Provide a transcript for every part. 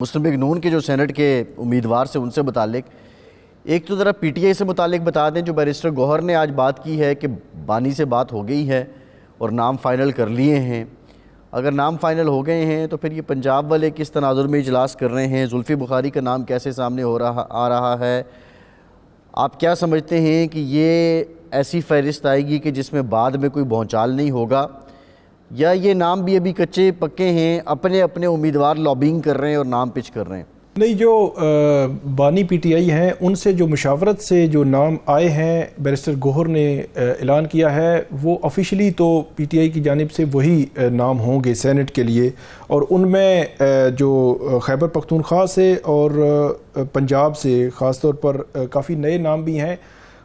مسلم league نون کے جو Saint کے امیدوار سے ان سے متعلق ایک تو ذرا پی ٹی آئی سے متعلق بتا دیں. جو بیرسٹر گوہر نے آج بات کی ہے کہ بانی سے بات ہو گئی ہے اور نام فائنل کر لیے ہیں. اگر نام فائنل ہو گئے ہیں تو پھر یہ پنجاب والے کس تناظر میں اجلاس کر رہے ہیں؟ زلفی بخاری کا نام کیسے سامنے آ رہا ہے؟ آپ کیا سمجھتے ہیں کہ یہ ایسی فہرست آئے گی کہ جس میں بعد میں کوئی بھونچال نہیں ہوگا، یا یہ نام بھی ابھی کچے پکے ہیں، اپنے اپنے امیدوار لابینگ کر رہے ہیں اور نام پچ کر رہے ہیں؟ نہیں، جو بانی پی ٹی آئی ہیں ان سے جو مشاورت سے جو نام آئے ہیں بیرسٹر گوہر نے اعلان کیا ہے، وہ آفیشلی تو پی ٹی آئی کی جانب سے وہی نام ہوں گے سینٹ کے لیے. اور ان میں جو خیبر پختونخوا سے اور پنجاب سے خاص طور پر کافی نئے نام بھی ہیں،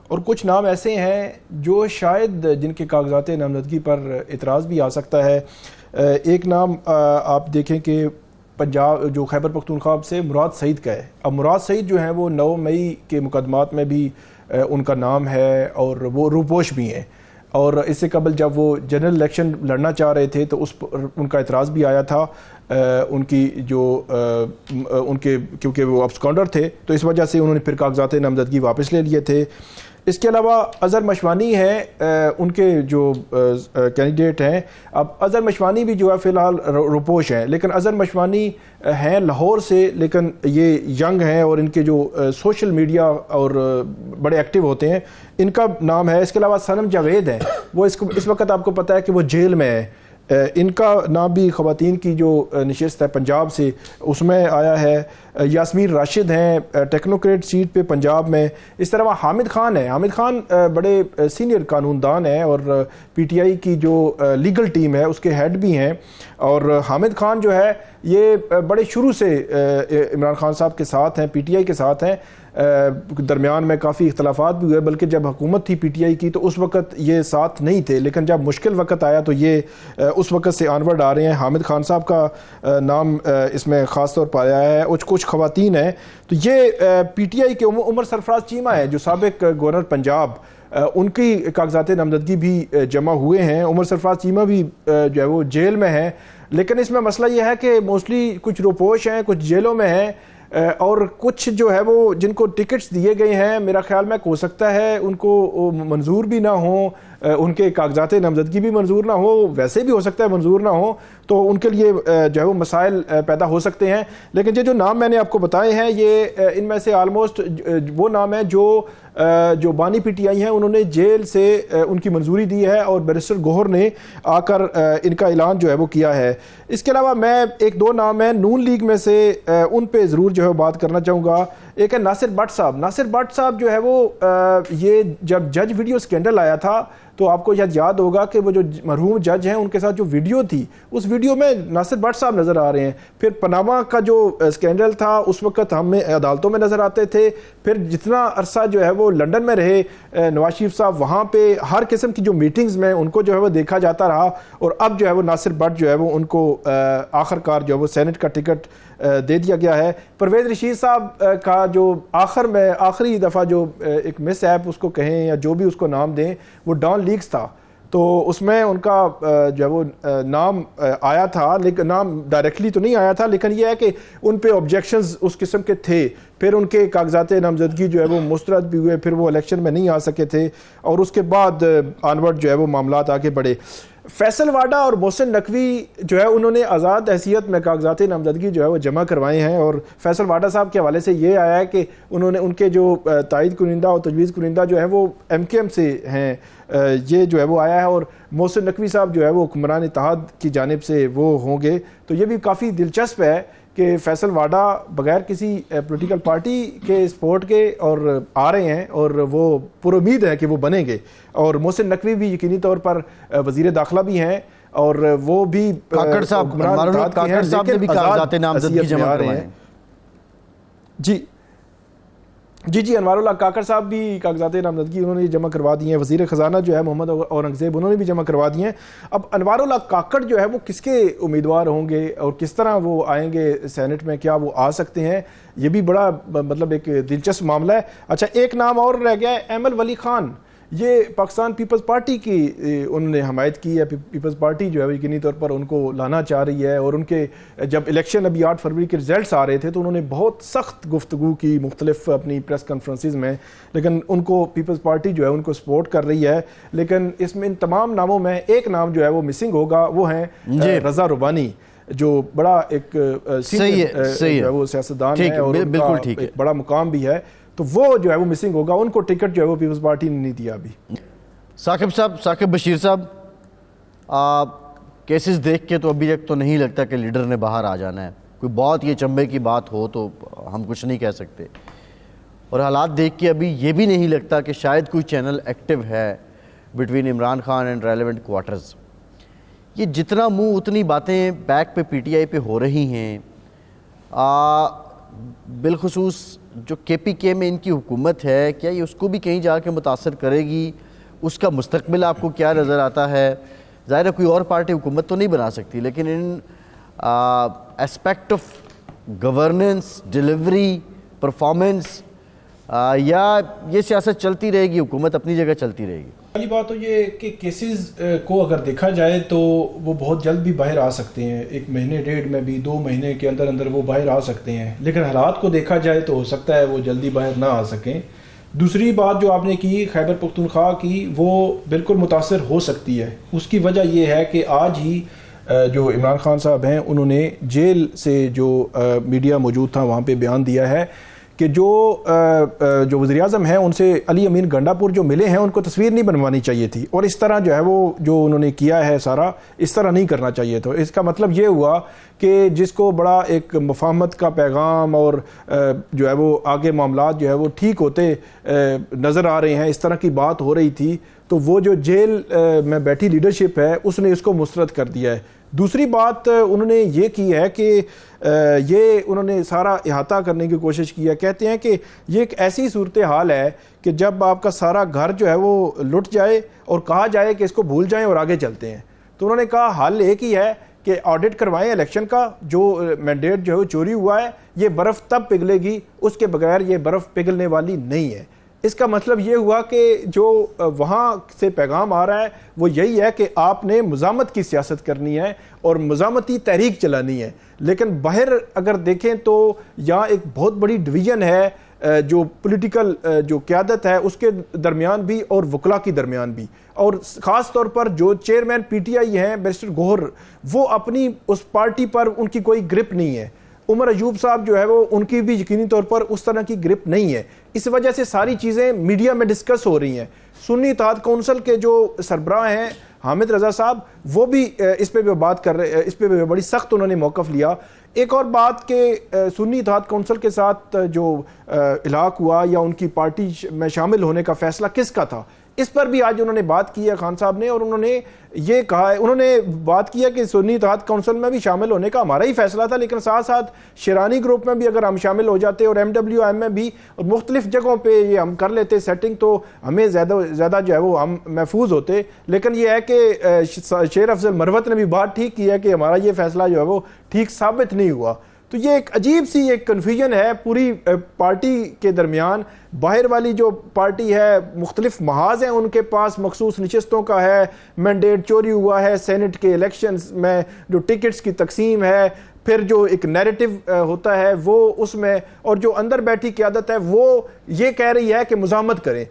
اور کچھ نام ایسے ہیں جو شاید جن کے کاغذات نامزدگی پر اعتراض بھی آ سکتا ہے. ایک نام آپ دیکھیں کہ پنجاب جو خیبر پختونخوا سے مراد سعید کا ہے. اب مراد سعید جو ہیں وہ 9 مئی کے مقدمات میں بھی ان کا نام ہے اور وہ روپوش بھی ہیں. اور اس سے قبل جب وہ جنرل الیکشن لڑنا چاہ رہے تھے تو اس پر ان کا اعتراض بھی آیا تھا. ان کی جو ان کے کیونکہ وہ ابسکانڈر تھے تو اس وجہ سے انہوں نے پھر کاغذات نامزدگی واپس لے لیے تھے. اس کے علاوہ اظہر مشوانی ہیں ان کے جو کینڈیڈیٹ ہیں. اب اظہر مشوانی بھی جو ہے فی الحال روپوش ہیں، لیکن اظہر مشوانی ہیں لاہور سے، لیکن یہ ینگ ہیں اور ان کے جو سوشل میڈیا اور بڑے ایکٹیو ہوتے ہیں. ان کا نام ہے. اس کے علاوہ صنم جاوید ہیں، وہ اس وقت آپ کو پتہ ہے کہ وہ جیل میں ہے. ان کا نام بھی خواتین کی جو نشست ہے پنجاب سے اس میں آیا ہے. یاسمین راشد ہیں ٹیکنوکریٹ سیٹ پہ پنجاب میں. اس طرح حامد خان ہے. حامد خان بڑے سینئر قانون دان ہیں اور پی ٹی آئی کی جو لیگل ٹیم ہے اس کے ہیڈ بھی ہیں. اور حامد خان جو ہے یہ بڑے شروع سے عمران خان صاحب کے ساتھ ہیں، پی ٹی آئی کے ساتھ ہیں. درمیان میں کافی اختلافات بھی ہوئے، بلکہ جب حکومت تھی پی ٹی آئی کی تو اس وقت یہ ساتھ نہیں تھے، لیکن جب مشکل وقت آیا تو یہ اس وقت سے آنورڈ آ رہے ہیں. حامد خان صاحب کا نام اس میں خاص طور پر آیا ہے. اور کچھ خواتین ہیں تو یہ پی ٹی آئی کے عمر سرفراز چیمہ ہے جو سابق گورنر پنجاب، ان کی کاغذات نامزدگی بھی جمع ہوئے ہیں. عمر سرفراز چیمہ بھی جو ہے وہ جیل میں ہیں. لیکن اس میں مسئلہ یہ ہے کہ موسٹلی کچھ روپوش ہیں، کچھ جیلوں میں ہیں، اور کچھ جو ہے وہ جن کو ٹکٹس دیے گئے ہیں میرا خیال میں ہو سکتا ہے ان کو منظور بھی نہ ہوں، ان کے کاغذات نامزدگی بھی منظور نہ ہو، ویسے بھی ہو سکتا ہے منظور نہ ہو، تو ان کے لیے جو ہے وہ مسائل پیدا ہو سکتے ہیں. لیکن یہ جو نام میں نے آپ کو بتائے ہیں یہ ان میں سے آلموسٹ وہ نام ہیں جو بانی پی ٹی آئی ہیں انہوں نے جیل سے ان کی منظوری دی ہے اور بیرسٹر گوہر نے آ کر ان کا اعلان جو ہے وہ کیا ہے. اس کے علاوہ میں ایک دو نام ہیں نون لیگ میں سے ان پہ ضرور جو ہے بات کرنا چاہوں گا. ایک ہے ناصر بٹ صاحب. ناصر بٹ صاحب جو ہے وہ یہ جب جج ویڈیو سکینڈل آیا تھا تو آپ کو یاد ہوگا کہ وہ جو مرحوم جج ہیں ان کے ساتھ جو ویڈیو تھی اس ویڈیو میں ناصر بٹ صاحب نظر آ رہے ہیں. پھر پاناما کا جو سکینڈل تھا اس وقت ہمیں عدالتوں میں نظر آتے تھے. پھر جتنا عرصہ جو ہے وہ لنڈن میں رہے نواز شریف صاحب، وہاں پہ ہر قسم کی جو میٹنگز میں ان کو جو ہے وہ دیکھا جاتا رہا. اور اب جو ہے وہ ناصر بٹ جو ہے وہ ان کو آخر کار جو ہے وہ سینٹ کا ٹکٹ دے دیا گیا ہے. پرویز رشید صاحب کا جو آخری دفعہ جو ایک مس ایپ اس کو کہیں یا جو بھی اس کو نام دیں وہ ڈان لیکس تھا، تو اس میں ان کا جو ہے وہ نام آیا تھا، لیکن نام ڈائریکٹلی تو نہیں آیا تھا، لیکن یہ ہے کہ ان پہ آبجیکشنز اس قسم کے تھے. پھر ان کے کاغذات نامزدگی جو ہے وہ مسترد بھی ہوئے، پھر وہ الیکشن میں نہیں آ سکے تھے، اور اس کے بعد آنورڈ جو ہے وہ معاملات آگے بڑھے. فیصل واڈا اور محسن نقوی جو ہے انہوں نے آزاد حیثیت میں کاغذات نامزدگی جو ہے وہ جمع کروائے ہیں. اور فیصل واڈا صاحب کے حوالے سے یہ آیا ہے کہ انہوں نے ان کے جو تائید کنندہ اور تجویز کنندہ جو ہے وہ ایم کے ایم سے ہیں، یہ جو ہے وہ آیا ہے. اور محسن نقوی صاحب جو ہے وہ حکمران اتحاد کی جانب سے وہ ہوں گے. تو یہ بھی کافی دلچسپ ہے کہ فیصل واڈا بغیر کسی پولیٹیکل پارٹی کے سپورٹ کے اور آ رہے ہیں اور وہ پر امید ہے کہ وہ بنیں گے. اور محسن نقوی بھی یقینی طور پر وزیر داخلہ بھی ہیں اور وہ بھی کاکڑ صاحب نے بھی کاغذات نامزدگی جمع کروائے ہیں. جی انوار اللہ کاکڑ صاحب بھی کاغذات نامزدگی انہوں نے جمع کروا دی ہیں. وزیر خزانہ جو ہے محمد اورنگزیب انہوں نے بھی جمع کروا دی ہیں. اب انوار اللہ کاکڑ جو ہے وہ کس کے امیدوار ہوں گے اور کس طرح وہ آئیں گے سینٹ میں، کیا وہ آ سکتے ہیں، یہ بھی بڑا مطلب ایک دلچسپ معاملہ ہے. اچھا، ایک نام اور رہ گیا ہے احمد ولی خان. یہ پاکستان پیپلز پارٹی کی انہوں نے حمایت کی ہے. پیپلز پارٹی جو ہے وہ یقینی طور پر ان کو لانا چاہ رہی ہے, اور ان کے جب الیکشن ابھی 8 فروری کے رزلٹس آ رہے تھے تو انہوں نے بہت سخت گفتگو کی مختلف اپنی پریس کانفرنسز میں, لیکن ان کو پیپلز پارٹی جو ہے ان کو سپورٹ کر رہی ہے. لیکن اس میں ان تمام ناموں میں ایک نام جو ہے وہ مسنگ ہوگا, وہ ہیں رضا ربانی, جو بڑا ایک سینئر وہ سیاستدان ہے اور ان کا ایک بڑا مقام بھی ہے, تو وہ جو ہے وہ مسنگ ہوگا. ان کو ٹکٹ جو ہے وہ پیپلز پارٹی نے نہیں دیا ابھی. ثاقب بشیر صاحب, کیسز دیکھ کے تو ابھی تک تو نہیں لگتا کہ لیڈر نے باہر آ جانا ہے. کوئی بہت یہ چمبے کی بات ہو تو ہم کچھ نہیں کہہ سکتے, اور حالات دیکھ کے ابھی یہ بھی نہیں لگتا کہ شاید کوئی چینل ایکٹیو ہے between Imran Khan and relevant quarters. یہ جتنا منہ اتنی باتیں بیک پہ پی ٹی آئی پہ ہو رہی ہیں, بالخصوص جو کے پی کے میں ان کی حکومت ہے, کیا یہ اس کو بھی کہیں جا کے متاثر کرے گی؟ اس کا مستقبل آپ کو کیا نظر آتا ہے؟ ظاہر ہے کوئی اور پارٹی حکومت تو نہیں بنا سکتی, لیکن in aspect of governance, delivery, performance, یا یہ سیاست چلتی رہے گی, حکومت اپنی جگہ چلتی رہے گی؟ پہلی بات تو یہ کہ کیسز کو اگر دیکھا جائے تو وہ بہت جلد بھی باہر آ سکتے ہیں, 1 مہینے 1.5 میں بھی 2 مہینے کے اندر اندر وہ باہر آ سکتے ہیں. لیکن حالات کو دیکھا جائے تو ہو سکتا ہے وہ جلدی باہر نہ آ سکیں. دوسری بات جو آپ نے کی خیبر پختونخوا کی, وہ بالکل متاثر ہو سکتی ہے. اس کی وجہ یہ ہے کہ آج ہی جو عمران خان صاحب ہیں انہوں نے جیل سے جو میڈیا موجود تھا وہاں پہ بیان دیا ہے کہ جو وزیر اعظم ہیں ان سے علی امین گنڈاپور جو ملے ہیں ان کو تصویر نہیں بنوانی چاہیے تھی, اور اس طرح جو ہے وہ جو انہوں نے کیا ہے سارا اس طرح نہیں کرنا چاہیے. تو اس کا مطلب یہ ہوا کہ جس کو بڑا ایک مفاہمت کا پیغام اور جو ہے وہ آگے معاملات جو ہے وہ ٹھیک ہوتے نظر آ رہے ہیں, اس طرح کی بات ہو رہی تھی, تو وہ جو جیل میں بیٹھی لیڈرشپ ہے اس نے اس کو مسترد کر دیا ہے. دوسری بات انہوں نے یہ کی ہے کہ یہ انہوں نے سارا احاطہ کرنے کی کوشش کی ہے. کہتے ہیں کہ یہ ایک ایسی صورتحال ہے کہ جب آپ کا سارا گھر جو ہے وہ لٹ جائے اور کہا جائے کہ اس کو بھول جائیں اور آگے چلتے ہیں. تو انہوں نے کہا حل ایک ہی ہے کہ آڈٹ کروائیں الیکشن کا, جو مینڈیٹ جو ہے چوری ہوا ہے یہ برف تب پگھلے گی, اس کے بغیر یہ برف پگھلنے والی نہیں ہے. اس کا مطلب یہ ہوا کہ جو وہاں سے پیغام آ رہا ہے وہ یہی ہے کہ آپ نے مزاحمت کی سیاست کرنی ہے اور مزاحمتی تحریک چلانی ہے. لیکن باہر اگر دیکھیں تو یہاں ایک بہت بڑی ڈویژن ہے جو پولیٹیکل جو قیادت ہے اس کے درمیان بھی اور وکلا کے درمیان بھی, اور خاص طور پر جو چیئرمین پی ٹی آئی ہیں بیرسٹر گوہر, وہ اپنی اس پارٹی پر ان کی کوئی گرپ نہیں ہے. عمر ایوب صاحب جو ہے وہ ان کی بھی یقینی طور پر اس طرح کی گرپ نہیں ہے. اس وجہ سے ساری چیزیں میڈیا میں ڈسکس ہو رہی ہیں. سنی اتحاد کونسل کے جو سربراہ ہیں حامد رضا صاحب, وہ بھی اس پہ بھی بات کر رہے, اس پہ بھی بڑی سخت انہوں نے موقف لیا. ایک اور بات کہ سنی اتحاد کونسل کے ساتھ جو الحاق ہوا یا ان کی پارٹی میں شامل ہونے کا فیصلہ کس کا تھا, اس پر بھی آج انہوں نے بات کی ہے خان صاحب نے, اور انہوں نے یہ کہا ہے, انہوں نے بات کی ہے کہ سنی اتحاد کونسل میں بھی شامل ہونے کا ہمارا ہی فیصلہ تھا, لیکن ساتھ ساتھ شیرانی گروپ میں بھی اگر ہم شامل ہو جاتے اور MWM میں بھی اور مختلف جگہوں پہ یہ ہم کر لیتے سیٹنگ, تو ہمیں زیادہ جو ہے وہ ہم محفوظ ہوتے. لیکن یہ ہے کہ شیر افضل مروت نے بھی بات ٹھیک کی ہے کہ ہمارا یہ فیصلہ جو ہے وہ ٹھیک ثابت نہیں ہوا. تو یہ ایک عجیب سی ایک کنفیوژن ہے پوری پارٹی کے درمیان. باہر والی جو پارٹی ہے مختلف محاذ ہیں ان کے پاس, مخصوص نشستوں کا ہے, مینڈیٹ چوری ہوا ہے, سینٹ کے الیکشنز میں جو ٹکٹس کی تقسیم ہے, پھر جو ایک نیریٹو ہوتا ہے وہ اس میں, اور جو اندر بیٹھی قیادت ہے وہ یہ کہہ رہی ہے کہ مزاحمت کریں.